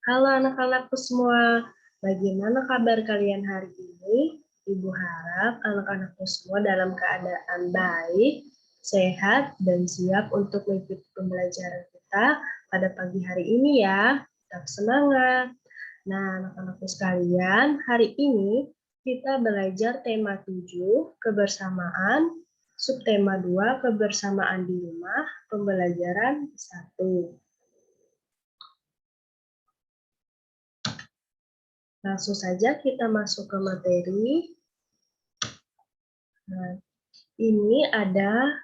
Halo anak-anakku semua, bagaimana kabar kalian hari ini? Ibu harap anak-anakku semua dalam keadaan baik, sehat, dan siap untuk mengikuti pembelajaran kita pada pagi hari ini ya. Tetap semangat. Nah, anak-anakku sekalian, hari ini kita belajar tema 7, kebersamaan, subtema 2, kebersamaan di rumah, pembelajaran 1. Langsung saja kita masuk ke materi. Nah, ini ada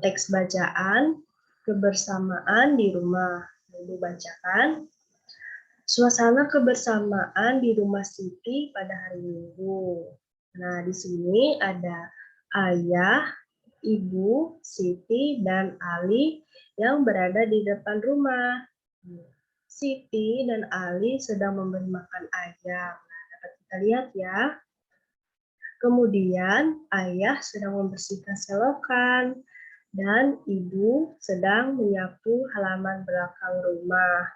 teks bacaan kebersamaan di rumah. Ibu bacakan. Suasana kebersamaan di rumah Siti pada hari Minggu. Nah, di sini ada ayah, ibu, Siti, dan Ali yang berada di depan rumah. Siti dan Ali sedang memberi makan ayam. Nah, dapat kita lihat ya. Kemudian ayah sedang membersihkan selokan dan ibu sedang menyapu halaman belakang rumah.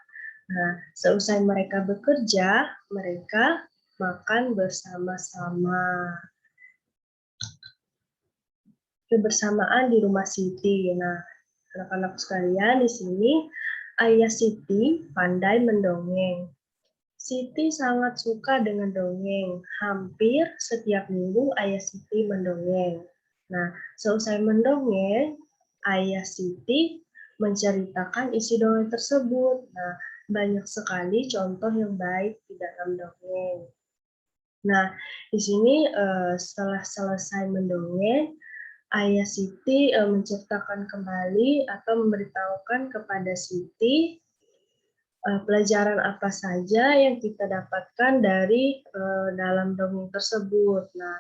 Nah, seusai mereka bekerja, mereka makan bersama-sama. Kebersamaan di rumah Siti. Nah, anak-anak sekalian, di sini ayah Siti pandai mendongeng. Siti sangat suka dengan dongeng. Hampir setiap minggu ayah Siti mendongeng. Nah, seusai mendongeng, ayah Siti menceritakan isi dongeng tersebut. Nah, banyak sekali contoh yang baik di dalam dongeng. Nah, di sini setelah selesai mendongeng, ayah Siti menceritakan kembali atau memberitahukan kepada Siti pelajaran apa saja yang kita dapatkan dari dalam dongeng tersebut. Nah,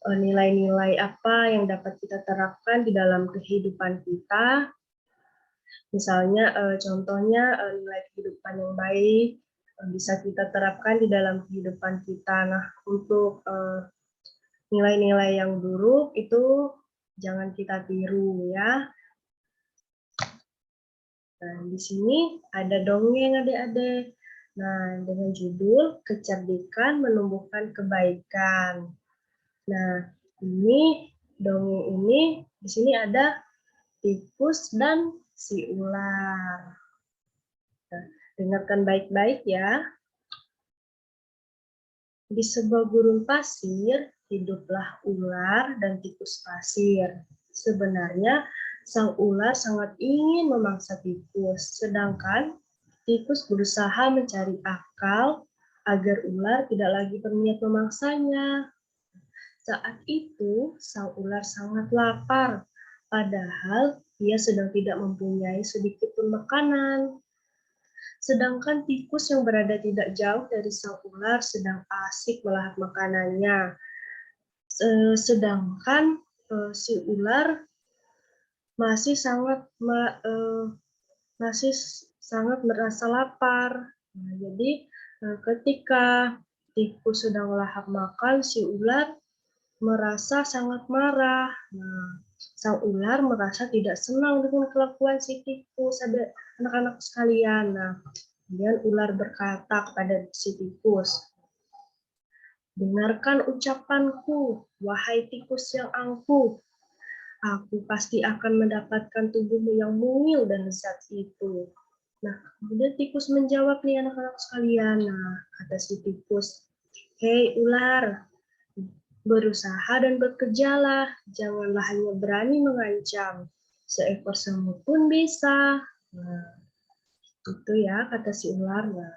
nilai-nilai apa yang dapat kita terapkan di dalam kehidupan kita. Misalnya contohnya nilai kehidupan yang baik bisa kita terapkan di dalam kehidupan kita. Nah, untuk nilai-nilai yang buruk itu jangan kita tiru ya. Nah, di sini ada dongeng adik-adik. Nah, dengan judul Kecerdikan Menumbuhkan Kebaikan. Nah, ini dongeng ini di sini ada tikus dan si ular. Nah, dengarkan baik-baik ya. Di sebuah gurun pasir, hiduplah ular dan tikus pasir. Sebenarnya, sang ular sangat ingin memangsa tikus, sedangkan tikus berusaha mencari akal agar ular tidak lagi berniat memangsanya. Saat itu, sang ular sangat lapar, padahal ia sedang tidak mempunyai sedikit pun makanan. Sedangkan tikus yang berada tidak jauh dari sang ular sedang asik melahap makanannya. Sedangkan si ular masih sangat merasa lapar. Nah, jadi ketika tikus sedang melahap makan, si ular merasa sangat marah. Nah, sang ular merasa tidak senang dengan kelakuan si tikus. Ada anak-anak sekalian. Nah, kemudian ular berkata kepada si tikus, "Dengarkan ucapanku, wahai tikus yang angkuh. Aku pasti akan mendapatkan tubuhmu yang mungil dan lezat itu." Nah, kemudian tikus menjawab nih anak-anak sekalian. Nah, kata si tikus, "Hei ular, berusaha dan bekerjalah, janganlah hanya berani mengancam. Seekor semut pun bisa." Nah, itu ya kata si ular. Nah,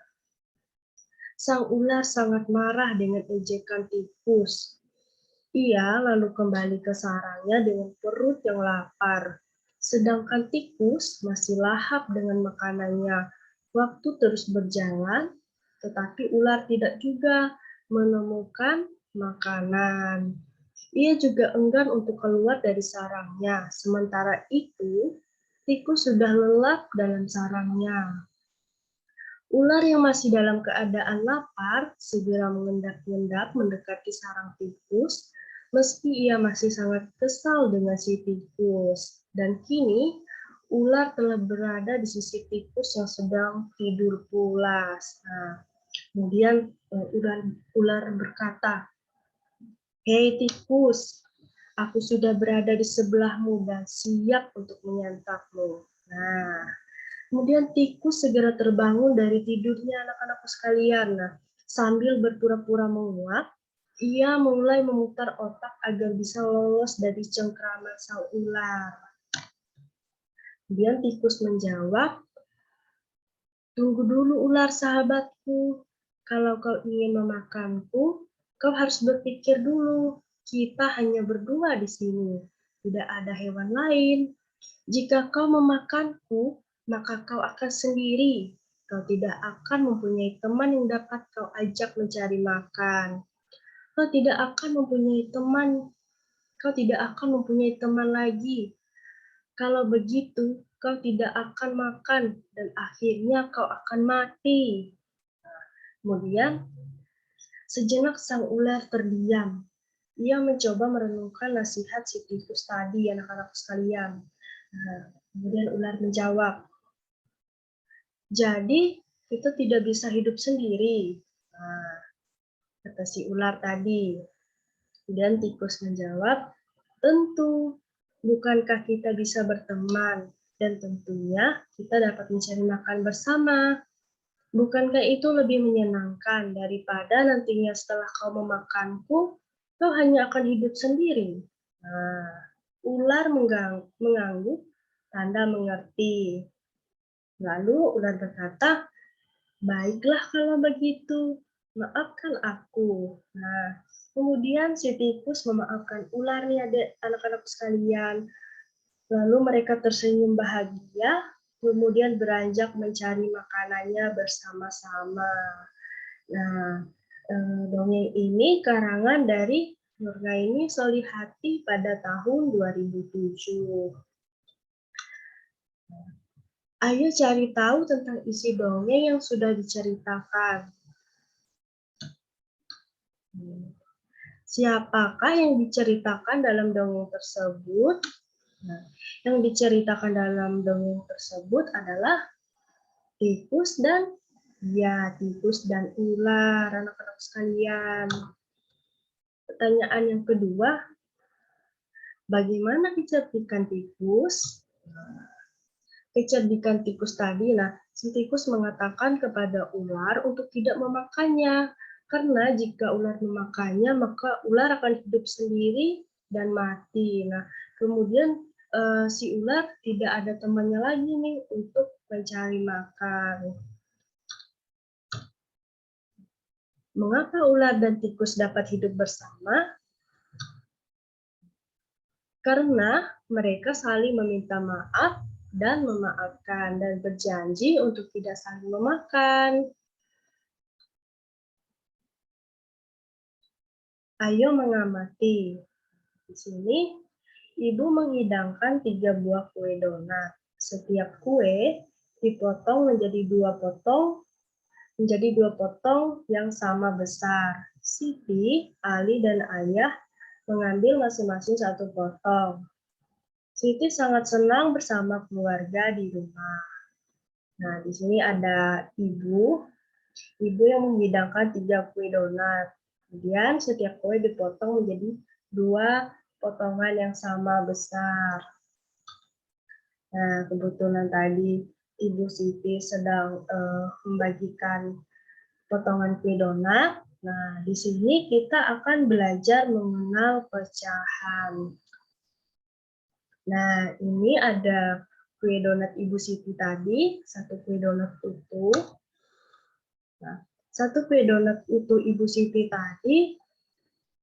sang ular sangat marah dengan ejekan tikus. Ia lalu kembali ke sarangnya dengan perut yang lapar. Sedangkan tikus masih lahap dengan makanannya. Waktu terus berjalan, tetapi ular tidak juga menemukan makanan. Ia juga enggan untuk keluar dari sarangnya. Sementara itu, tikus sudah lelap dalam sarangnya. Ular yang masih dalam keadaan lapar segera mengendap-endap mendekati sarang tikus, meski ia masih sangat kesal dengan si tikus. Dan kini, ular telah berada di sisi tikus yang sedang tidur pulas. Nah, kemudian ular berkata, "Hei tikus, aku sudah berada di sebelahmu dan siap untuk menyantapmu." Nah, kemudian tikus segera terbangun dari tidurnya, anak-anakku sekalian. Nah, sambil berpura-pura menguap, ia mulai memutar otak agar bisa lolos dari cengkraman sang ular. Kemudian tikus menjawab, "Tunggu dulu ular sahabatku, kalau kau ingin memakanku, kau harus berpikir dulu. Kita hanya berdua di sini, tidak ada hewan lain. Jika kau memakanku, maka kau akan sendiri. Kau tidak akan mempunyai teman yang dapat kau ajak mencari makan. Kau tidak akan mempunyai teman, kau tidak akan mempunyai teman lagi. Kalau begitu, kau tidak akan makan dan akhirnya kau akan mati." Kemudian, sejenak sang ular terdiam. Ia mencoba merenungkan nasihat si tikus tadi, anak-anak sekalian. Nah, kemudian ular menjawab, "Jadi, kita tidak bisa hidup sendiri." Nah, kata si ular tadi. Kemudian tikus menjawab, "Tentu, bukankah kita bisa berteman dan tentunya kita dapat mencari makan bersama. Bukankah itu lebih menyenangkan daripada nantinya setelah kau memakanku, kau hanya akan hidup sendiri?" Nah, ular mengangguk, tanda mengerti. Lalu ular berkata, "Baiklah kalau begitu, maafkan aku." Nah, kemudian si tikus memaafkan ularnya, anak-anak sekalian. Lalu mereka tersenyum bahagia, kemudian beranjak mencari makanannya bersama-sama. Nah, dongeng ini karangan dari Nurgaini Solihati pada tahun 2007. Ayo cari tahu tentang isi dongeng yang sudah diceritakan. Siapakah yang diceritakan dalam dongeng tersebut? Nah, yang diceritakan dalam dongeng tersebut adalah tikus dan ular, anak-anak sekalian. Pertanyaan yang kedua, bagaimana kecerdikan tikus? Kecerdikan tikus tadi, si tikus mengatakan kepada ular untuk tidak memakannya, karena jika ular memakannya, maka ular akan hidup sendiri dan mati. Nah, kemudian si ular tidak ada temannya lagi nih untuk mencari makan. Mengapa ular dan tikus dapat hidup bersama? Karena mereka saling meminta maaf dan memaafkan dan berjanji untuk tidak saling memakan. Ayo mengamati. Di sini, ibu menghidangkan 3 buah kue donat. Setiap kue dipotong menjadi 2 potong yang sama besar. Siti, Ali, dan Ayah mengambil masing-masing 1 potong. Siti sangat senang bersama keluarga di rumah. Nah, di sini ada ibu yang menghidangkan 3 kue donat. Kemudian setiap kue dipotong menjadi 2 potongan yang sama besar. Nah, kebetulan tadi Ibu Siti sedang membagikan potongan kue donat. Nah, di sini kita akan belajar mengenal pecahan. Nah, ini ada kue donat Ibu Siti tadi, 1 kue donat utuh. Nah, 1 kue donat utuh Ibu Siti tadi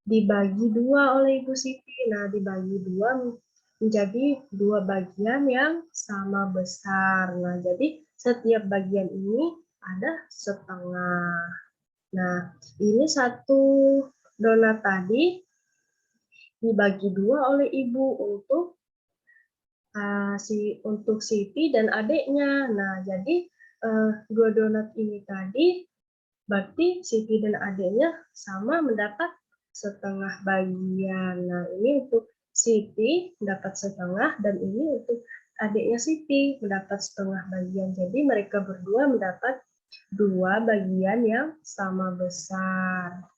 dibagi 2 oleh Ibu Siti. Nah, dibagi 2 menjadi 2 bagian yang sama besar. Nah, jadi setiap bagian ini ada setengah. Nah, ini 1 donat tadi dibagi 2 oleh Ibu untuk Siti dan adiknya. Nah, jadi 2 donat ini tadi berarti Siti dan adiknya sama mendapat setengah bagian. Nah, ini untuk Siti dapat setengah dan ini untuk adiknya Siti mendapat setengah bagian. Jadi mereka berdua mendapat 2 bagian yang sama besar.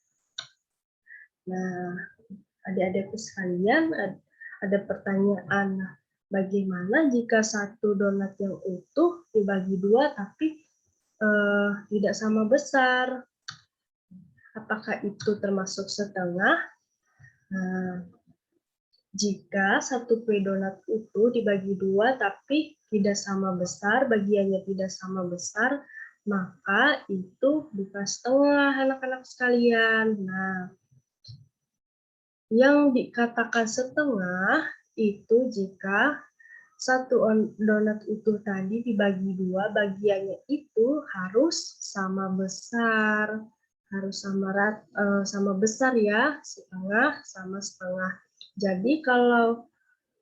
Nah, adik-adikku sekalian, ada pertanyaan, bagaimana jika satu donat yang utuh dibagi 2 tapi tidak sama besar? Apakah itu termasuk setengah? Nah, jika satu kue donat utuh dibagi 2 tapi tidak sama besar, bagiannya tidak sama besar, maka itu bukan setengah, anak-anak sekalian. Nah, yang dikatakan setengah itu jika satu donat utuh tadi dibagi 2, bagiannya itu harus sama besar, harus sama besar ya, setengah sama setengah. Jadi kalau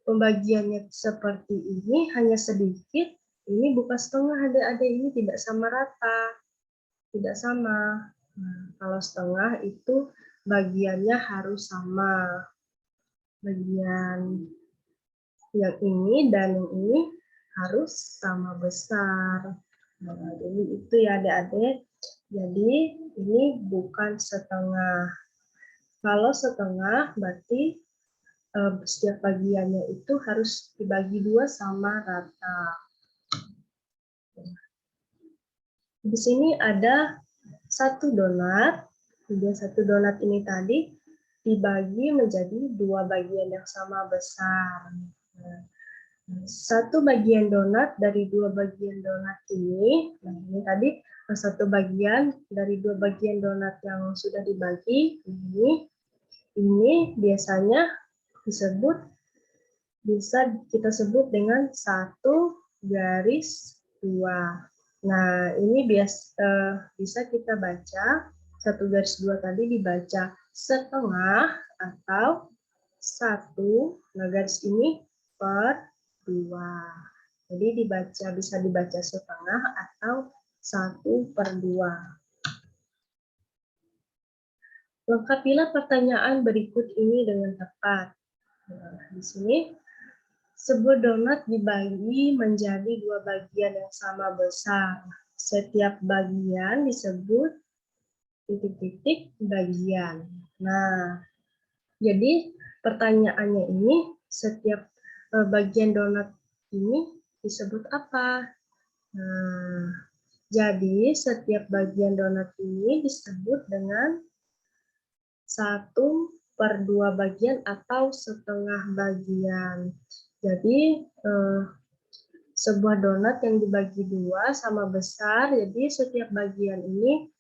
pembagiannya seperti ini hanya sedikit, ini bukan setengah, adik-adik, ini tidak sama rata, tidak sama. Nah, kalau setengah itu bagiannya harus sama. Bagian yang ini dan yang ini harus sama besar. Nah, ini itu ya adik-adik. Jadi ini bukan setengah. Kalau setengah berarti setiap bagiannya itu harus dibagi 2 sama rata. Di sini ada satu donat. Kemudian satu donat ini tadi dibagi menjadi 2 bagian yang sama besar. Nah, satu bagian donat dari 2 bagian donat ini, nah ini tadi satu bagian dari 2 bagian donat yang sudah dibagi, ini biasanya bisa kita sebut dengan 1/2. Nah, ini bisa kita baca 1/2 tadi dibaca setengah atau 1, nah garis ini per 2. Jadi bisa dibaca setengah atau 1/2. Lengkapilah pertanyaan berikut ini dengan tepat. Nah, di sini sebuah donat dibagi menjadi 2 bagian yang sama besar. Setiap bagian disebut titik-titik bagian. Nah, jadi pertanyaannya ini setiap bagian donat ini disebut apa? Nah, jadi setiap bagian donat ini disebut dengan 1/2 bagian atau setengah bagian. Jadi sebuah donat yang dibagi 2 sama besar, jadi setiap bagian ini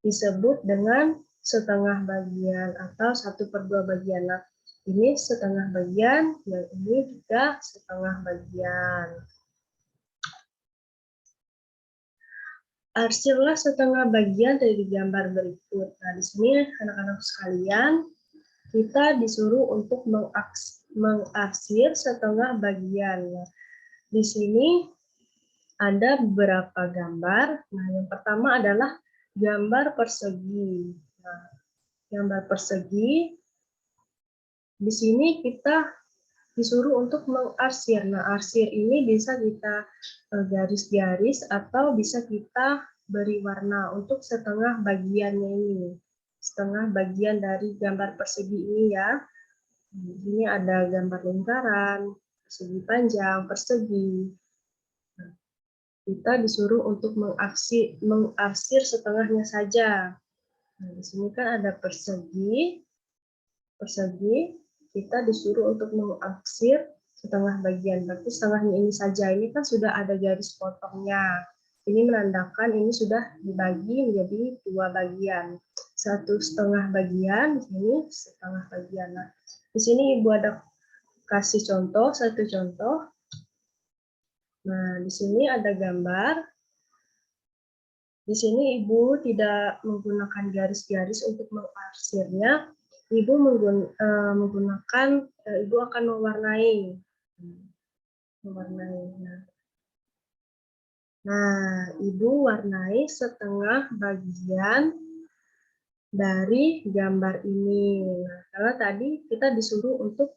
disebut dengan setengah bagian atau 1/2 bagian. Nah, ini setengah bagian, yang ini juga setengah bagian. Arsirlah setengah bagian dari gambar berikut. Nah, di sini anak-anak sekalian, kita disuruh untuk mengarsir setengah bagian. Nah, di sini ada beberapa gambar. Nah, yang pertama adalah gambar persegi. Nah, gambar persegi, di sini kita disuruh untuk mengarsir. Nah, arsir ini bisa kita garis-garis atau bisa kita beri warna untuk setengah bagiannya ini. Setengah bagian dari gambar persegi ini ya. Ini ada gambar lingkaran, persegi panjang, persegi. Nah, kita disuruh untuk mengarsir setengahnya saja. Nah, di sini kan ada persegi, kita disuruh untuk mengarsir setengah bagian. Berarti setengahnya ini saja. Ini kan sudah ada garis potongnya. Ini menandakan ini sudah dibagi menjadi 2 bagian. 1/2 bagian, ini setengah bagian. Nah, di sini Ibu ada kasih contoh, satu contoh. Nah, di sini ada gambar. Di sini Ibu tidak menggunakan garis-garis untuk mengarsirnya. Ibu Ibu akan mewarnai. Nah, Ibu warnai setengah bagian dari gambar ini. Nah, kalau tadi kita disuruh untuk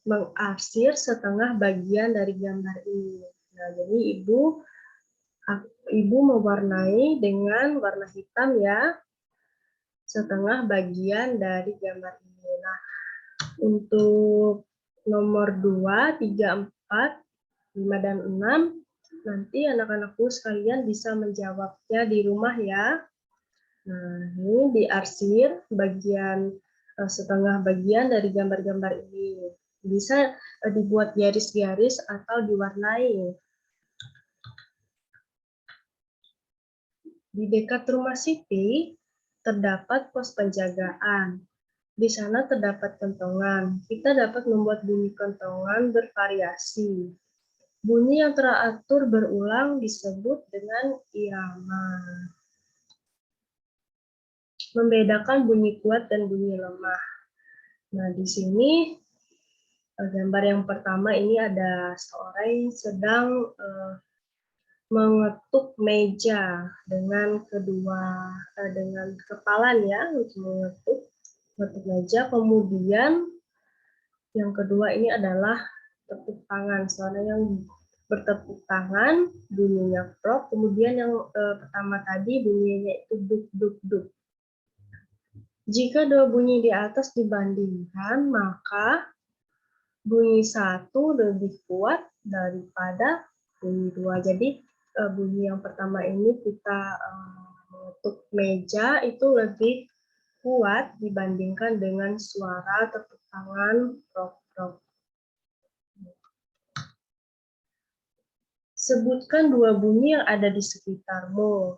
mengarsir setengah bagian dari gambar ini. Nah, jadi Ibu mewarnai dengan warna hitam ya, setengah bagian dari gambar ini. Nah, untuk nomor 2, 3, 4, 5, dan 6, nanti anak-anakku sekalian bisa menjawabnya di rumah ya. Nah, ini diarsir bagian setengah bagian dari gambar-gambar ini. Bisa dibuat garis-garis atau diwarnai. Di dekat rumah Siti terdapat pos penjagaan. Di sana terdapat kentongan. Kita dapat membuat bunyi kentongan bervariasi. Bunyi yang teratur berulang disebut dengan irama. Membedakan bunyi kuat dan bunyi lemah. Nah, di sini gambar yang pertama ini ada seorang yang sedang mengetuk meja dengan dengan kepalanya untuk mengetuk meja. Kemudian yang kedua ini adalah tepuk tangan. Seorang yang bertepuk tangan, bunyinya prok. Kemudian yang pertama tadi bunyinya itu duk duk duk. Jika dua bunyi di atas dibandingkan, maka bunyi satu lebih kuat daripada bunyi dua. Jadi bunyi yang pertama ini kita mengetuk meja itu lebih kuat dibandingkan dengan suara tepuk tangan prok-prok. Sebutkan dua bunyi yang ada di sekitarmu.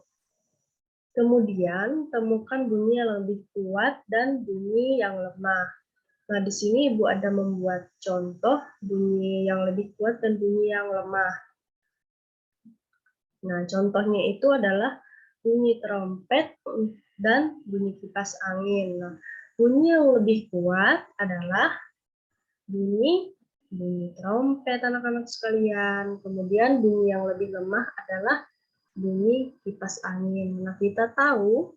Kemudian temukan bunyi yang lebih kuat dan bunyi yang lemah. Nah, di sini Ibu ada membuat contoh bunyi yang lebih kuat dan bunyi yang lemah. Nah, contohnya itu adalah bunyi trompet dan bunyi kipas angin. Nah, bunyi yang lebih kuat adalah bunyi trompet anak-anak sekalian. Kemudian bunyi yang lebih lemah adalah bunyi kipas angin. Nah, kita tahu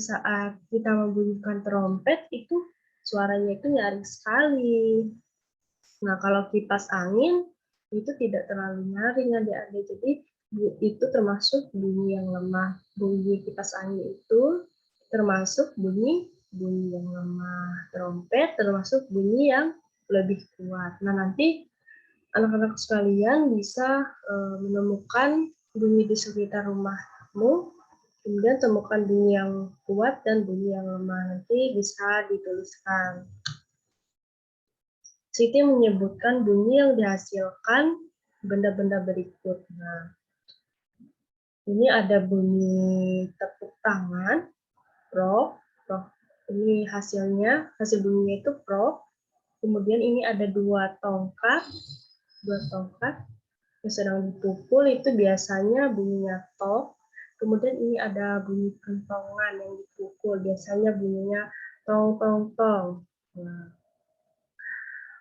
saat kita membunyikan trompet itu suaranya itu nyaring sekali. Nah, kalau kipas angin itu tidak terlalu nyaring adik-adik. Jadi itu termasuk bunyi yang lemah. Bunyi kipas angin itu termasuk bunyi yang lemah. Trompet termasuk bunyi yang lebih kuat. Nah, nanti anak-anak sekalian bisa menemukan bunyi di sekitar rumahmu. Kemudian temukan bunyi yang kuat dan bunyi yang lemah. Nanti bisa dituliskan. Siti menyebutkan bunyi yang dihasilkan benda-benda berikut. Nah, ini ada bunyi tepuk tangan, pro. Ini hasil bunyinya itu pro. Kemudian ini ada dua tongkat yang sedang dipukul, itu biasanya bunyinya tok. Kemudian ini ada bunyi kentongan yang dipukul, biasanya bunyinya tong tong tong. Nah,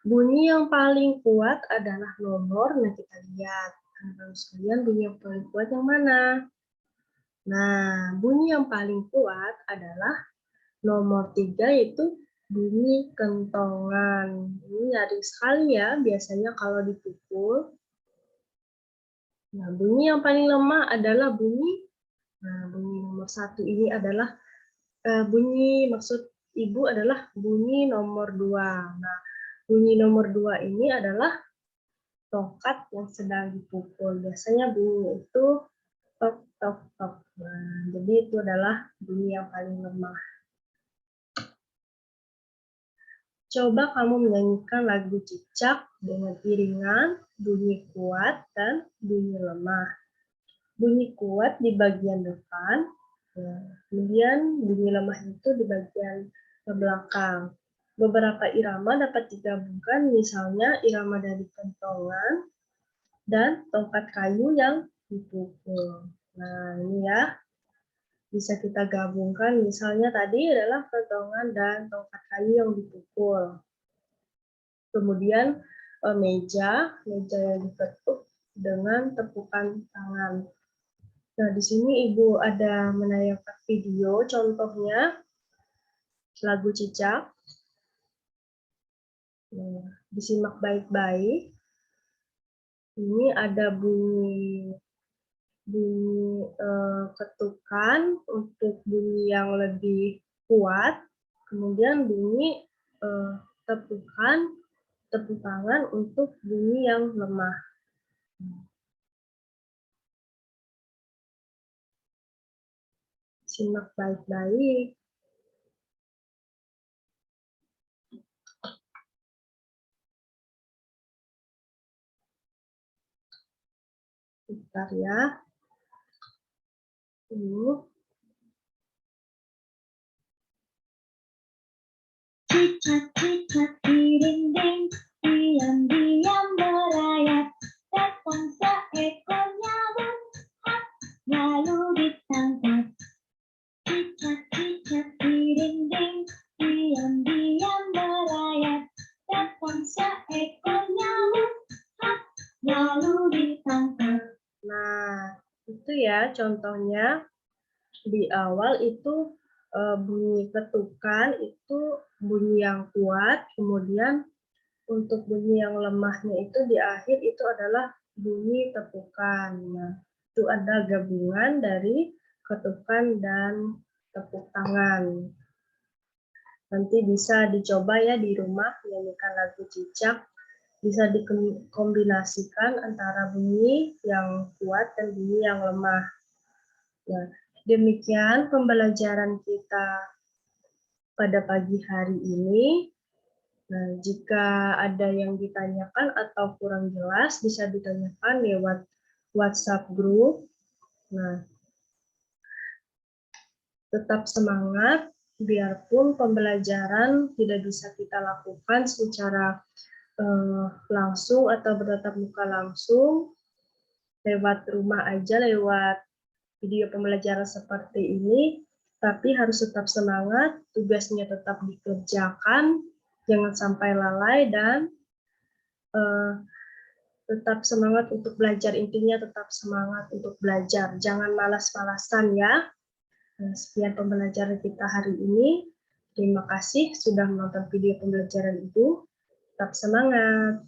bunyi yang paling kuat adalah nomor. Nah, kita lihat sekalian bunyi yang paling kuat yang mana. Nah, bunyi yang paling kuat adalah nomor 3, yaitu bunyi kentongan. Ini nyaring sekali ya, biasanya kalau dipukul. Nah, bunyi yang paling lemah adalah bunyi nomor 1 ini adalah maksud Ibu adalah bunyi nomor 2. Nah, bunyi nomor 2 ini adalah tongkat yang sedang dipukul. Biasanya bunyi itu tok tok tok. Nah, jadi itu adalah bunyi yang paling lemah. Coba kamu menyanyikan lagu cicak dengan iringan bunyi kuat dan bunyi lemah. Bunyi kuat di bagian depan, kemudian bunyi lemah itu di bagian belakang. Beberapa irama dapat digabungkan, misalnya irama dari kentongan dan tongkat kayu yang dipukul. Nah, ini ya, bisa kita gabungkan, misalnya tadi adalah kentongan dan tongkat kayu yang dipukul. Kemudian meja yang diketuk dengan tepukan tangan. Nah, di sini Ibu ada menayangkan video contohnya lagu cicak. Nah, disimak baik-baik. Ini ada bunyi ketukan untuk bunyi yang lebih kuat, kemudian bunyi tepuk tangan untuk bunyi yang lemah. Simak baik-baik. Bentar ya. Ini. Cicak-cicak dinding, diam-diam merayap, datang seekor nyamuk, lalu ditangkap. Cicak-cicak dinding, diam-diam merayap, datang seekor nyamuk, lalu ditangkap. Nah, itu ya contohnya. Di awal itu bunyi ketukan itu bunyi yang kuat, kemudian untuk bunyi yang lemahnya itu di akhir itu adalah bunyi tepukan. Nah, itu ada gabungan dari ketukan dan tepuk tangan. Nanti bisa dicoba ya di rumah nyanyikan lagu Cicak, bisa dikombinasikan antara bunyi yang kuat dan bunyi yang lemah. Nah, demikian pembelajaran kita pada pagi hari ini. Nah, jika ada yang ditanyakan atau kurang jelas, bisa ditanyakan lewat WhatsApp group. Nah, tetap semangat, biarpun pembelajaran tidak bisa kita lakukan secara langsung atau bertatap muka langsung, lewat rumah aja, lewat video pembelajaran seperti ini, tapi harus tetap semangat, tugasnya tetap dikerjakan, jangan sampai lalai, dan tetap semangat untuk belajar. Intinya tetap semangat untuk belajar, jangan malas-malasan ya. Nah, sekian pembelajaran kita hari ini. Terima kasih sudah menonton video pembelajaran itu. Tetap semangat.